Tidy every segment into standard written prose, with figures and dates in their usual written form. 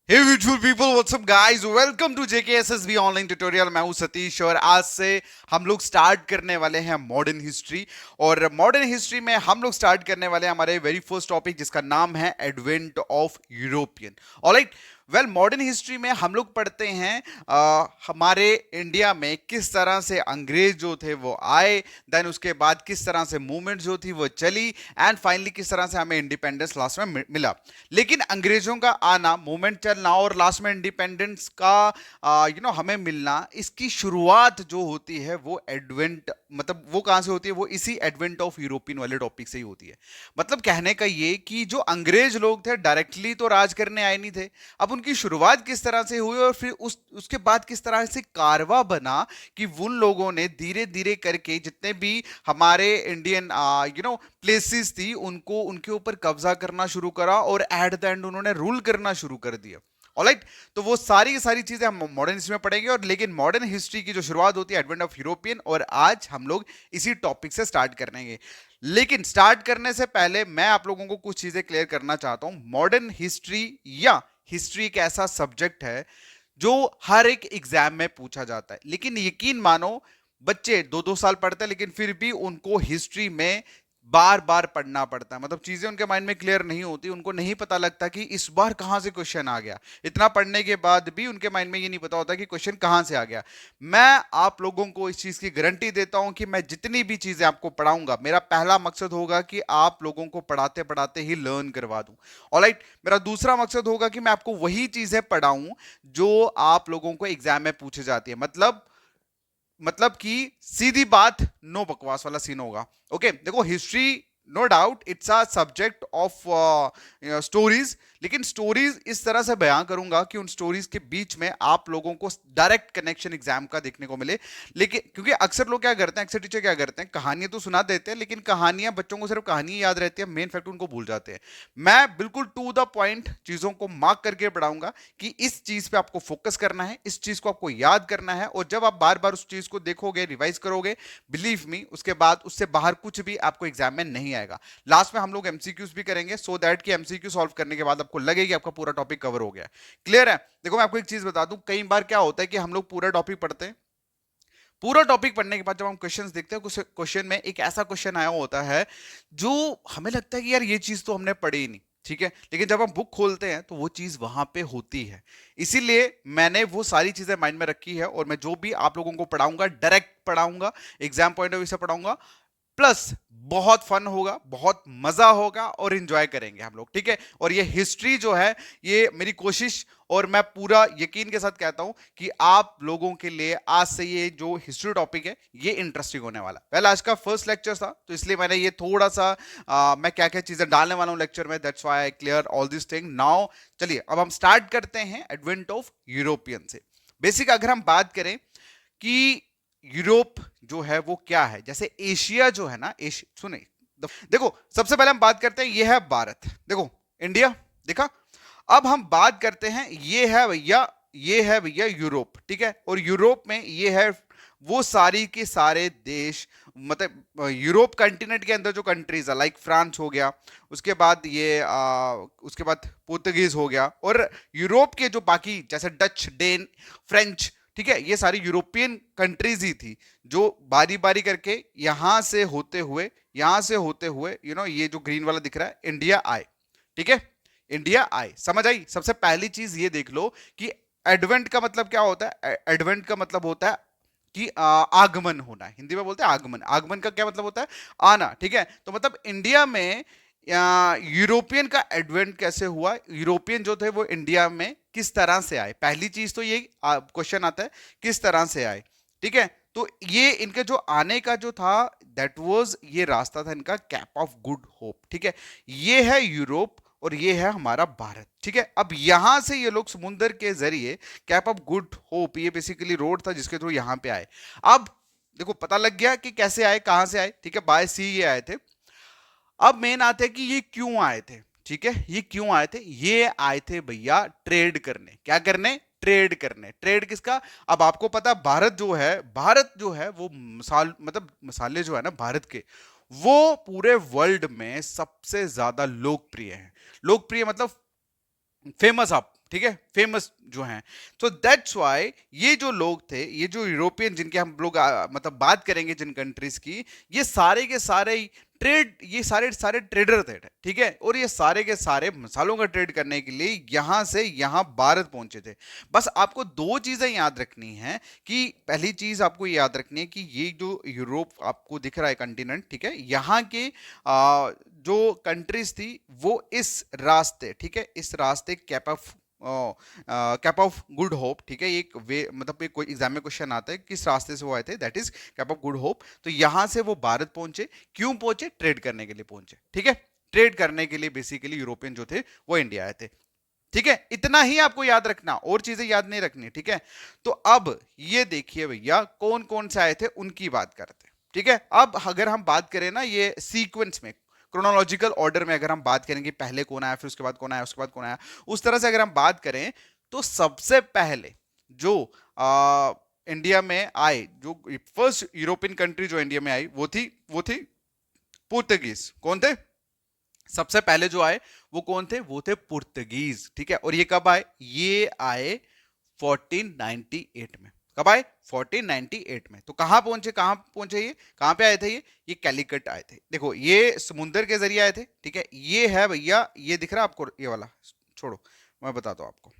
Hey beautiful people, what's up guys, welcome to JKSSB online tutorial. मैं हूं सतीश और आज से हम लोग स्टार्ट करने वाले हैं मॉडर्न हिस्ट्री। और मॉडर्न हिस्ट्री में हम लोग स्टार्ट करने वाले हैं हमारे वेरी फर्स्ट टॉपिक, जिसका नाम है advent of European. Alright, well modern history में हम लोग पढ़ते हैं हमारे इंडिया में किस तरह से अंग्रेज जो थे वो आए, देन उसके बाद किस तरह से मूवमेंट जो थी वो चली, एंड फाइनली किस तरह से हमें इंडिपेंडेंस लास्ट में मिला। लेकिन अंग्रेजों का आना, मूवमेंट चलना और लास्ट में इंडिपेंडेंस का हमें मिलना, इसकी शुरुआत जो होती है वो एडवेंट, मतलब वो कहां से होती है, वो इसी एडवेंट ऑफ यूरोपियन वाले टॉपिक से ही होती है। मतलब कहने का ये कि जो अंग्रेज लोग थे डायरेक्टली तो राज करने आए नहीं थे। अब उनकी शुरुआत किस तरह से हुई और फिर उसके बाद किस तरह से कारवा बना कि उन लोगों ने धीरे धीरे करके जितने भी हमारे इंडियन प्लेसेस थी उनको उनके ऊपर कब्जा करना शुरू करा और एट द एंड उन्होंने रूल करना शुरू कर दिया। ऑलराइट, तो वो सारी की सारी चीजें हम मॉडर्न हिस्ट्री में पढ़ेंगे। और लेकिन मॉडर्न हिस्ट्री की जो शुरुआत होती है एडवेंट ऑफ यूरोपियन, और आज हम लोग इसी टॉपिक से स्टार्ट करेंगे। लेकिन स्टार्ट करने से पहले मैं आप लोगों को कुछ चीजें क्लियर करना चाहता हूं। मॉडर्न हिस्ट्री या हिस्ट्री एक ऐसा सब्जेक्ट है जो हर एक एग्जाम में पूछा जाता है, लेकिन यकीन मानो बच्चे 2-2 साल पढ़ते हैं लेकिन फिर भी उनको हिस्ट्री में बार बार पढ़ना पड़ता है। मतलब चीजें उनके माइंड में क्लियर नहीं होती, उनको नहीं पता लगता कि इस बार कहां से क्वेश्चन आ गया। इतना पढ़ने के बाद भी उनके माइंड में ये नहीं पता होता कि क्वेश्चन कहां से आ गया। मैं आप लोगों को इस चीज की गारंटी देता हूं कि मैं जितनी भी चीजें आपको पढ़ाऊंगा, मेरा पहला मकसद होगा कि आप लोगों को पढ़ाते पढ़ाते ही लर्न करवा दूं। ऑलराइट, मेरा दूसरा मकसद होगा कि मैं आपको वही चीजें पढ़ाऊं जो आप लोगों को एग्जाम में पूछे जाती है। मतलब कि सीधी बात, नो बकवास वाला सीन होगा। ओके, देखो history no doubt it's a subject of stories, लेकिन स्टोरीज इस तरह से बयां करूंगा कि उन स्टोरीज के बीच में आप लोगों को डायरेक्ट कनेक्शन एग्जाम का देखने को मिले। लेकिन क्योंकि अक्सर लोग क्या करते हैं, अक्सर टीचर क्या करते हैं, कहानियां तो सुना देते हैं लेकिन कहानियां बच्चों को सिर्फ कहानी याद रहती है, मेन फैक्ट उनको भूल जाते हैं। मैं बिल्कुल टू द पॉइंट चीजों को मार्क करके पढ़ाऊंगा कि इस चीज पे आपको फोकस करना है, इस चीज को आपको याद करना है, और जब आप बार बार उस चीज को देखोगे, रिवाइज करोगे, बिलीव मी उसके बाद उससे बाहर कुछ भी आपको एग्जाम में नहीं आएगा। लास्ट में हम लोग एमसीक्यूज भी करेंगे सो दैट कि एमसीक्यू सॉल्व करने के बाद आपको लगे कि आपका पूरा टॉपिक कवर हो गया। क्लियर है? देखो मैं आपको एक चीज बता दूं, कई बार क्या होता है कि हम लोग पूरा टॉपिक पढ़ते हैं, पूरा टॉपिक पढ़ने के बाद जब हम क्वेश्चंस देखते हैं, कुछ क्वेश्चन में एक ऐसा क्वेश्चन आया होता है जो हमें लगता है कि यार ये चीज तो हमने पढ़ी ही नहीं, ठीक है, लेकिन जब हम बुक खोलते हैं तो वो चीज वहां पे होती है। इसीलिए मैंने वो सारी चीजें माइंड में रखी है और मैं जो भी आप लोगों को पढ़ाऊंगा डायरेक्ट पढ़ाऊंगा, एग्जाम पॉइंट ऑफ व्यू से पढ़ाऊंगा। प्लस बहुत फन होगा, बहुत मजा होगा और एंजॉय करेंगे हम लोग, ठीक है। और ये हिस्ट्री जो है, ये मेरी कोशिश और मैं पूरा यकीन के साथ कहता हूं कि आप लोगों के लिए आज से ये जो हिस्ट्री टॉपिक है ये इंटरेस्टिंग होने वाला। पहले आज का फर्स्ट लेक्चर था तो इसलिए मैंने ये थोड़ा सा मैं क्या क्या चीजें डालने वाला हूं लेक्चर में, that's why I clear all this thing now. चलिए अब हम स्टार्ट करते हैं एडवेंट ऑफ यूरोपियन से। बेसिक अगर हम बात करें कि यूरोप जो है वो क्या है, जैसे एशिया जो है ना, एशिया सुने, देखो सबसे पहले हम बात करते हैं, ये है भारत, देखो इंडिया, देखा। अब हम बात करते हैं, ये है भैया यूरोप, ठीक है। और यूरोप में ये है वो सारी के सारे देश, मतलब यूरोप कंटिनेंट के अंदर जो कंट्रीज है, लाइक फ्रांस हो गया, उसके बाद उसके बाद पुर्तगीज हो गया, और यूरोप के जो बाकी जैसे डच, डेन, फ्रेंच, ठीक है, ये सारी यूरोपियन कंट्रीज ही थी जो बारी बारी करके यहां से होते हुए ये जो ग्रीन वाला दिख रहा है, इंडिया आए, ठीक है। इंडिया आए, समझ आई? सबसे पहली चीज ये देख लो कि एडवेंट का मतलब क्या होता है। एडवेंट का मतलब होता है कि आगमन होना, हिंदी में बोलते हैं आगमन। आगमन का क्या मतलब होता है? आना, ठीक है। तो मतलब इंडिया में यूरोपियन का एडवेंट कैसे हुआ, यूरोपियन जो थे वो इंडिया में किस तरह से आए, पहली चीज तो ये क्वेश्चन आता है, किस तरह से आए, ठीक है। तो ये इनके जो आने का जो था, दैट वाज, ये रास्ता था इनका कैप ऑफ गुड होप, ठीक है। ये है यूरोप और ये है हमारा भारत, ठीक है। अब यहां से ये लोग समुद्र के जरिए, कैप ऑफ गुड होप ये बेसिकली रोड था जिसके थ्रू यहां पे आए। अब देखो पता लग गया कि कैसे आए, कहां से आए, ठीक है, बाय सी ये आए थे। अब मेन आते हैं कि ये क्यों आए थे, ठीक है। ये क्यों आए थे? ये आए थे भैया ट्रेड करने। क्या करने? ट्रेड करने। ट्रेड किसका? अब आपको पता, भारत जो है वो मसाले जो है ना भारत के, वो पूरे वर्ल्ड में सबसे ज्यादा लोकप्रिय है। लोकप्रिय मतलब फेमस, आप ठीक है, फेमस जो हैं। सो दैट्स व्हाई ये जो लोग थे, ये जो यूरोपियन जिनके हम लोग मतलब बात करेंगे जिन कंट्रीज की, ये सारे के सारे ट्रेड, ये सारे सारे ट्रेडर थे, ठीक है, और ये सारे के सारे मसालों का ट्रेड करने के लिए यहां से यहां भारत पहुंचे थे। बस आपको दो चीजें याद रखनी है कि पहली चीज आपको याद रखनी है कि ये जो यूरोप आपको दिख रहा है कंटिनेंट, ठीक है, यहाँ के जो कंट्रीज थी वो इस रास्ते, ठीक है, इस रास्ते कैप ऑफ गुड होप, ठीक है, एक वे मतलब एक कोई एग्जाम में क्वेश्चन आता है किस रास्ते से वो आए थे, that is cap of good hope. तो यहां से वो भारत पहुंचे, क्यों पहुंचे? ट्रेड करने के लिए पहुंचे, ठीक है, ट्रेड करने के लिए बेसिकली यूरोपियन जो थे वो इंडिया आए थे, ठीक है, इतना ही आपको याद रखना, और चीजें याद नहीं रखनी, ठीक है। तो अब ये देखिए भैया कौन कौन से आए थे उनकी बात करते हैं, ठीक है। अब अगर हम बात करें ना ये सीक्वेंस में, क्रोनोलॉजिकल ऑर्डर में अगर हम बात करेंगे पहले कौन आया, फिर उसके बाद कौन आया, उसके बाद कौन आया, उस तरह से अगर हम बात करें तो सबसे पहले जो इंडिया में आए, जो फर्स्ट यूरोपियन कंट्री जो इंडिया में आई वो थी पुर्तगीज। कौन थे? सबसे पहले जो आए वो कौन थे? वो थे पुर्तगीज, ठीक है। और ये कब आए? ये आए 1498 में। कब आए? 1498 में। तो कहां पहुंचे ये? कहां पे आए थे ये कैलिकट आए थे। देखो ये समुंदर के जरिए आए थे, ठीक है। ये है भैया, ये दिख रहा है आपको, ये वाला छोड़ो, मैं बताता हूं आपको।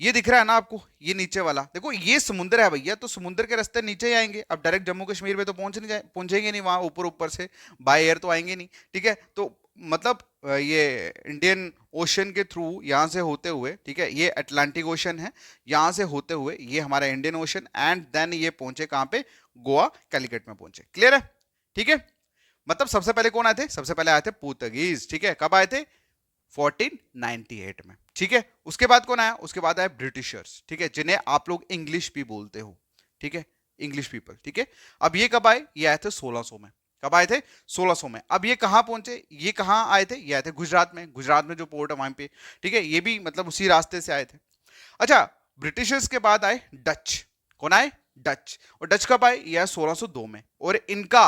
ये दिख रहा है ना आपको, ये नीचे वाला, देखो ये समुंदर है भैया, तो समुंदर के रास्ते नीचे ही आएंगे। अब डायरेक्ट जम्मू कश्मीर में तो पहुंचेंगे नहीं, वहां ऊपर ऊपर से बाय एयर तो आएंगे नहीं, ठीक है। तो मतलब ये इंडियन ओशन के थ्रू यहां से होते हुए, ठीक है, ये अटलांटिक ओशन है, यहां से होते हुए ये हमारा इंडियन ओशन, एंड देन ये पहुंचे कहां पे? गोवा, कैलिकट में पहुंचे। क्लियर है? ठीक है। मतलब सबसे पहले कौन आए थे? सबसे पहले आए थे पुर्तगीज, ठीक है। कब आए थे? 1498 में, ठीक है। उसके बाद कौन आया? उसके बाद आए ब्रिटिशर्स, ठीक है, जिन्हें आप लोग इंग्लिश भी बोलते हो, ठीक है, इंग्लिश पीपल, ठीक है। अब ये कब आए? ये आए थे 1600 में। कब आए थे? 1600 में। अब ये कहां पहुंचे? ये कहां आए थे? ये आए थे गुजरात में। गुजरात में जो पोर्ट है वहां पे, ठीक है, ये भी मतलब उसी रास्ते से आए थे। अच्छा, ब्रिटिशर्स के बाद आए डच। कौन आए? डच। और डच कब आए? ये 1602 में। और इनका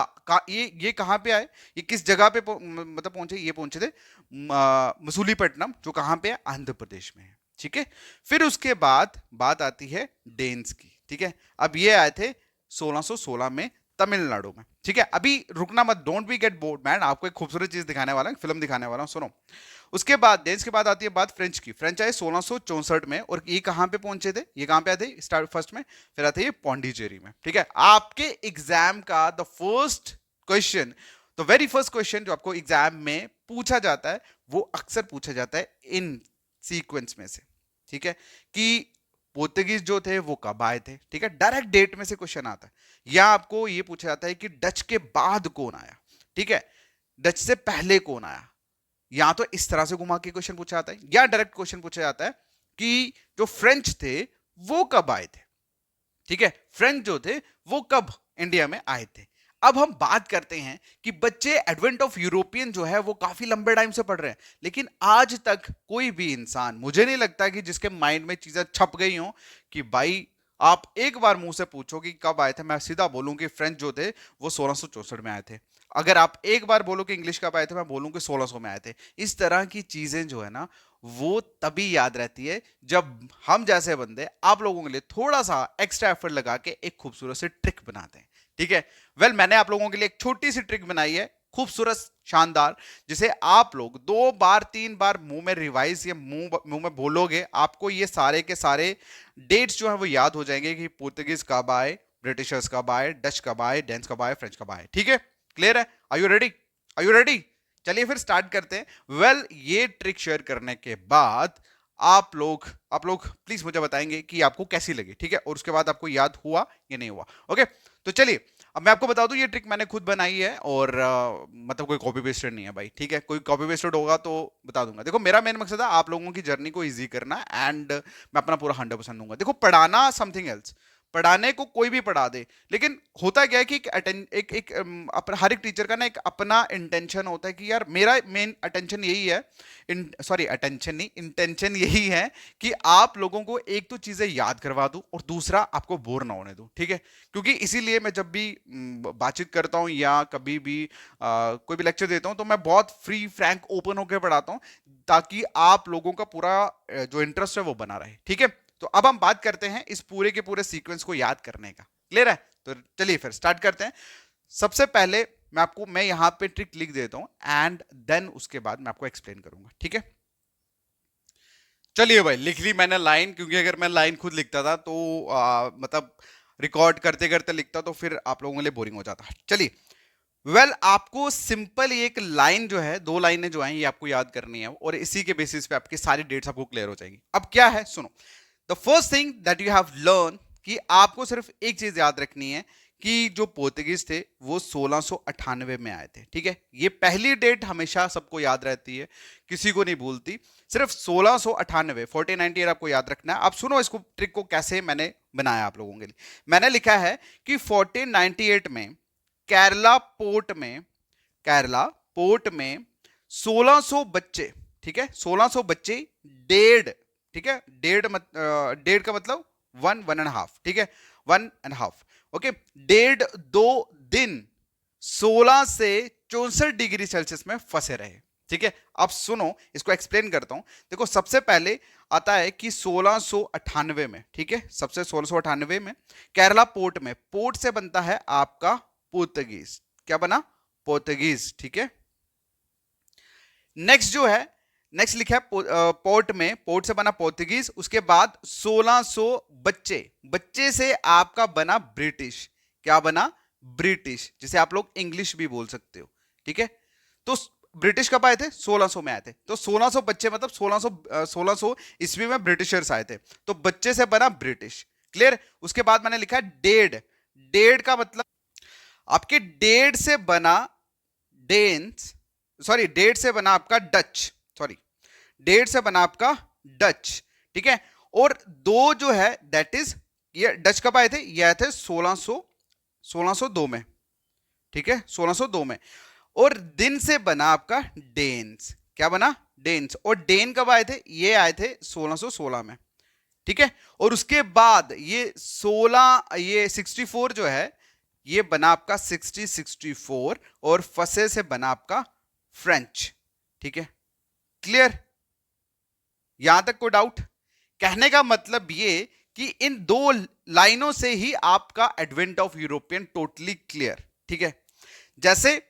ये कहां पे आए? ये किस जगह पे मतलब पहुंचे? ये पहुंचे थे मसूलीपट्टनम, जो कहां पे है? आंध्र प्रदेश में है, ठीक है। फिर उसके बाद बात आती है डेन्स की, ठीक है। अब ये आए थे 1616 में तमिलनाडु में, ठीक है। अभी रुकना मत, don't be get bored man, आपको एक खूबसूरत चीज दिखाने वाला है, फिल्म दिखाने वाला हूं, सुनो। उसके बाद डेन्स के बाद आती है बात फ्रेंच की। फ्रेंच आए 1664 में, और ये कहां पे पहुंचे थे? ये कहां पे आए थे स्टार्ट फर्स्ट में? फिर आते ये पौंडीचेरी में, ठीक है। आपके एग्जाम का द फर्स्ट क्वेश्चन, तो वेरी फर्स्ट क्वेश्चन जो आपको एग्जाम में पूछा जाता है, वो अक्सर पूछा जाता है इन सीक्वेंस में से, ठीक है, कि पोर्तुगीज जो थे वो कब आए थे, ठीक है। डायरेक्ट डेट में से क्वेश्चन आता है। या आपको ये पूछा जाता है कि डच के बाद कौन आया, ठीक है, डच से पहले कौन आया। या तो इस तरह से घुमा के क्वेश्चन पूछा जाता है, या डायरेक्ट क्वेश्चन पूछा जाता है कि जो फ्रेंच थे वो कब आए थे, ठीक है, फ्रेंच जो थे वो कब इंडिया में आए थे। अब हम बात करते हैं कि बच्चे एडवेंट ऑफ यूरोपियन जो है वो काफी लंबे टाइम से पढ़ रहे हैं, लेकिन आज तक कोई भी इंसान, मुझे नहीं लगता कि जिसके माइंड में चीजें छप गई हो कि भाई आप एक बार मुंह से पूछो कि कब आए थे, मैं सीधा बोलूं कि फ्रेंच जो थे वो 1664 में आए थे। अगर आप एक बार बोलो कि इंग्लिश कब आए थे, मैं बोलूं कि 1600 में आए थे। इस तरह की चीजें जो है ना वो तभी याद रहती है जब हम जैसे बंदे आप लोगों के लिए थोड़ा सा एक्स्ट्रा एफर्ट लगा के एक खूबसूरत सी ट्रिक बनाते हैं, ठीक है। वेल, मैंने आप लोगों के लिए एक छोटी सी ट्रिक बनाई है, खूबसूरत, शानदार, जिसे आप लोग 2 बार 3 बार मुंह में रिवाइज या मुंह में बोलोगे, आपको ये सारे के सारे डेट्स जो है वो याद हो जाएंगे कि पुर्तगीज कब आए, ब्रिटिशर्स कब आए, डच कब आए, डेन्स कब आए, फ्रेंच कब आए, ठीक है। क्लियर है? Are you ready? Are you ready? चलिए फिर स्टार्ट करते हैं। वेल, ये ट्रिक शेयर करने के बाद आप लोग प्लीज मुझे बताएंगे कि आपको कैसी लगी, ठीक है, और उसके बाद आपको याद हुआ या नहीं हुआ। ओके, तो चलिए अब मैं आपको बता दूं, ये ट्रिक मैंने खुद बनाई है, और मतलब कोई कॉपी पेस्टेड नहीं है भाई, ठीक है। कोई कॉपी पेस्टेड होगा तो बता दूंगा। देखो, मेरा मेन मकसद है आप लोगों की जर्नी को इजी करना, एंड मैं अपना पूरा 100% दूंगा। देखो, पढ़ाना समथिंग एल्स, पढ़ाने को कोई भी पढ़ा दे, लेकिन होता क्या है कि हर एक टीचर का ना एक अपना इंटेंशन होता है कि यार मेरा मेन अटेंशन यही है, सॉरी अटेंशन नहीं, इंटेंशन यही है कि आप लोगों को एक तो चीजें याद करवा दूं और दूसरा आपको बोर ना होने दूं, ठीक है। क्योंकि इसीलिए मैं जब भी बातचीत करता हूं या कभी भी कोई भी लेक्चर देता हूं तो मैं बहुत फ्री फ्रैंक ओपन होकर पढ़ाता हूं, ताकि आप लोगों का पूरा जो इंटरेस्ट है वो बना रहे, ठीक है। तो अब हम बात करते हैं इस पूरे के पूरे सीक्वेंस को याद करने का। क्लियर है? तो चलिए फिर स्टार्ट करते हैं। सबसे पहले मैं यहां पे ट्रिक लिख देता हूं एंड देन उसके बाद मैं आपको एक्सप्लेन करूंगा, ठीक है। चलिए भाई, लिख ली मैंने लाइन, क्योंकि अगर मैं लाइन खुद लिखता था तो मतलब रिकॉर्ड करते करते लिखता तो फिर आप लोगों के लिए बोरिंग हो जाता। चलिए, आपको सिंपल एक लाइन जो है, दो लाइनें जो हैं ये आपको याद करनी है और इसी के बेसिस पे आपकी सारी डेट्स आपको क्लियर हो जाएंगी। अब क्या है, सुनो। The first thing that you have learn, कि आपको सिर्फ एक चीज याद रखनी है कि जो पोर्तुगीज थे वो 1698 में आए थे, ठीक है। ये पहली डेट हमेशा सबको याद रहती है, किसी को नहीं भूलती। सिर्फ 1698 1498 आपको याद रखना है। आप सुनो इसको, ट्रिक को कैसे मैंने बनाया आप लोगों के लिए। मैंने लिखा है कि 1498 में केरला पोर्ट में 1600 बच्चे, ठीक है, 1600 बच्चे, डेढ़, ठीक है, डेढ़ का मतलब 1.5, ठीक है, 1.5, ओके, डेढ़ 2 दिन 16 से 64 डिग्री सेल्सियस में फंसे रहे, ठीक है। अब सुनो, इसको एक्सप्लेन करता हूं। देखो, सबसे पहले आता है कि 1698 में, ठीक है, सबसे 1698 में केरला पोर्ट में, पोर्ट से बनता है आपका पोर्तुगीज, क्या बना, पोर्तुगीज, ठीक है। नेक्स्ट जो है, नेक्स्ट लिखा है पोर्ट से बना पोर्तुगीज, उसके बाद 1600 बच्चे, बच्चे से आपका बना ब्रिटिश, क्या बना, ब्रिटिश, जिसे आप लोग इंग्लिश भी बोल सकते हो, ठीक है। तो ब्रिटिश कब आए थे, 1600 में आए थे, तो 1600 बच्चे मतलब 1600 ईस्वी में ब्रिटिशर्स आए थे, तो बच्चे से बना ब्रिटिश, क्लियर। उसके बाद मैंने लिखा है डेढ़, डेढ़ का मतलब आपके डेढ़ से बना डेन्स, सॉरी डेढ़ से बना आपका डच, सॉरी डेढ़ से बना आपका डच, ठीक है। और दो जो है दैट इज, ये डच कब आए थे, ये आए थे 1602 में, ठीक है, 1602 में। और दिन से बना आपका डेन्स, क्या बना, डेन्स, और डेन कब आए थे, ये आए थे 1616 में, ठीक है। और उसके बाद ये 64 जो है ये बना आपका 64, और फसे से बना आपका फ्रेंच, ठीक है, क्लियर। यहां तक कोई डाउट? कहने का मतलब ये कि इन दो लाइनों से ही आपका advent of European totally clear, ठीक है। जैसे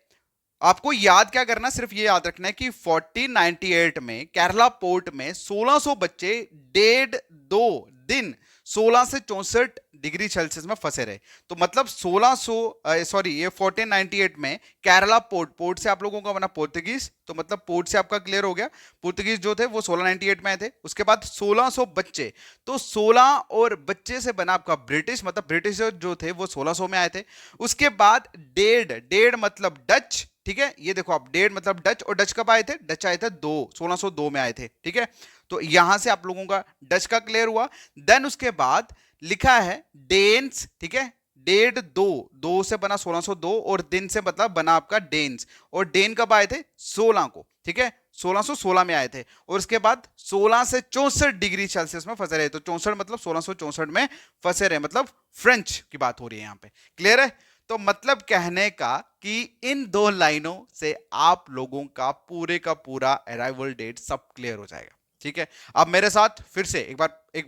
आपको याद क्या करना, सिर्फ ये याद रखना है कि 1498 में केरला पोर्ट में 1600 बच्चे डेढ़ 2 दिन 16 से 64 डिग्री सेल्सियस में फंसे रहे। तो मतलब 1498 में केरला पोर्ट से आप लोगों का बना पोर्तुगीज, तो मतलब पोर्ट से आपका क्लियर हो गया, पोर्तुगीज जो थे वो 1698 में आए थे। उसके बाद 1600 बच्चे, तो 16 और बच्चे से बना आपका ब्रिटिश, मतलब ब्रिटिश जो थे वो 1600 में आए थे। उसके बाद डेढ़, डेढ़ मतलब डच, ठीक है, ये देखो आप, डेढ़ मतलब डच, और डच कब आए थे, डच आए थे 1602 में आए थे, ठीक है। तो यहां से आप लोगों का डच का क्लियर हुआ। देन उसके बाद लिखा है डेन्स, ठीक है, डेढ़ 2 से बना 1602, और दिन से मतलब बना आपका डेन्स, और डेन कब आए थे, 16 को, ठीक है, 1616 में आए थे। और उसके बाद 16 से 64 डिग्री सेल्सियस में फंसे रहे, तो 64 मतलब 1664 में फंसे रहे, मतलब फ्रेंच की बात हो रही है यहां पे, क्लियर है। तो मतलब कहने का कि इन दो लाइनों से आप लोगों का पूरा अराइवल डेट सब क्लियर हो जाएगा, ठीक है। अब मेरे साथ फिर से एक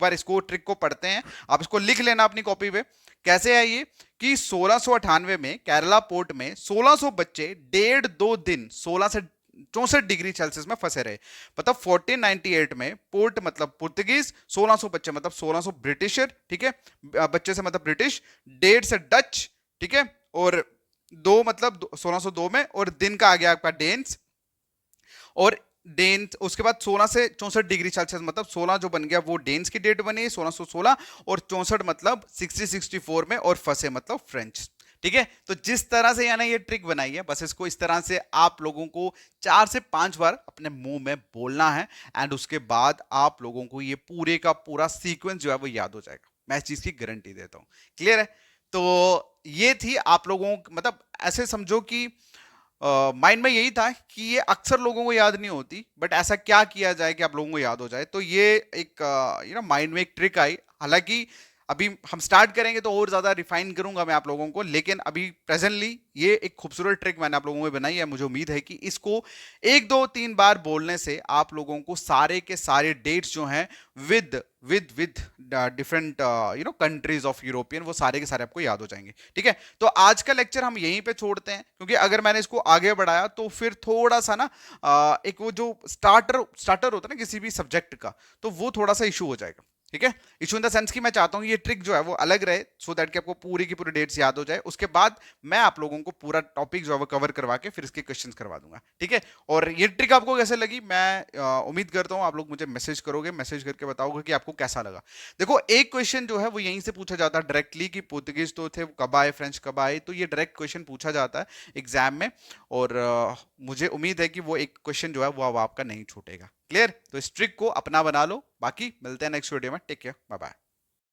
बार इसको, ट्रिक को पढ़ते हैं। आप इसको लिख लेना अपनी कॉपी पे। कैसे है ये कि 1698 में केरला पोर्ट में 1600 बच्चे डेढ़ 2 दिन 16 से 64 डिग्री सेल्सियस में फंसे रहे। मतलब 1498 में पोर्ट मतलब पुर्तगीज, 1600 बच्चे मतलब 1600 ब्रिटिशर, ठीक है, बच्चे से मतलब ब्रिटिश, डेढ़ से डच, ठीक है, और 2 मतलब 1602 में, और दिन का आ गया आपका डेन्स, और डेन्स उसके बाद 16 से 64 डिग्री सेल्सियस मतलब 16 जो बन गया वो डेन्स की डेट बनी 1616, और 64 मतलब 64 में, और फंसे मतलब फ्रेंच, ठीक है। तो जिस तरह से यानी ये ट्रिक बनाई है, बस इसको इस तरह से आप लोगों को 4 से 5 बार अपने मुंह में बोलना है, एंड उसके बाद आप लोगों को ये पूरे का पूरा सीक्वेंस जो है वो याद हो जाएगा। मैं इस चीज की गारंटी देता हूँ। क्लियर है? तो ये थी आप लोगों मतलब ऐसे समझो कि माइंड में यही था कि ये अक्सर लोगों को याद नहीं होती, बट ऐसा क्या किया जाए कि आप लोगों को याद हो जाए। तो ये एक माइंड में एक ट्रिक आई। हालांकि अभी हम स्टार्ट करेंगे तो और ज्यादा रिफाइन करूंगा मैं आप लोगों को, लेकिन अभी प्रेजेंटली ये एक खूबसूरत ट्रिक मैंने आप लोगों को बनाई है। मुझे उम्मीद है कि इसको एक दो तीन बार बोलने से आप लोगों को सारे के सारे डेट्स जो हैं with with different countries of European, वो सारे के सारे आपको याद हो जाएंगे। ठीक है, तो आज का लेक्चर हम यहीं पे छोड़ते हैं, क्योंकि अगर मैंने इसको आगे बढ़ाया तो फिर थोड़ा सा ना एक वो जो स्टार्टर होता है ना किसी भी सब्जेक्ट का, तो वो थोड़ा सा इशू हो जाएगा। ठीक है, इशू इन द सेंस कि मैं चाहता हूं ये ट्रिक जो है वो अलग रहे, सो दैट कि आपको पूरी की पूरी डेट्स याद हो जाए। उसके बाद मैं आप लोगों को पूरा टॉपिक जो है वो कवर करवा के फिर इसके क्वेश्चंस करवा दूंगा। ठीक है, और ये ट्रिक आपको कैसे लगी, मैं उम्मीद करता हूं आप लोग मुझे मैसेज करोगे, मैसेज करके बताओगे कि आपको कैसा लगा। देखो, एक क्वेश्चन जो है वो यहीं से पूछा जाता है डायरेक्टली कि पुर्तगीज तो थे, कब आए, फ्रेंच कब आए, तो ये डायरेक्ट क्वेश्चन पूछा जाता है एग्जाम में। और मुझे उम्मीद है कि वो एक क्वेश्चन जो है वो अब आपका नहीं छूटेगा। क्लियर? तो इस ट्रिक को अपना बना लो। बाकी मिलते हैं नेक्स्ट वीडियो में। Take care, bye bye.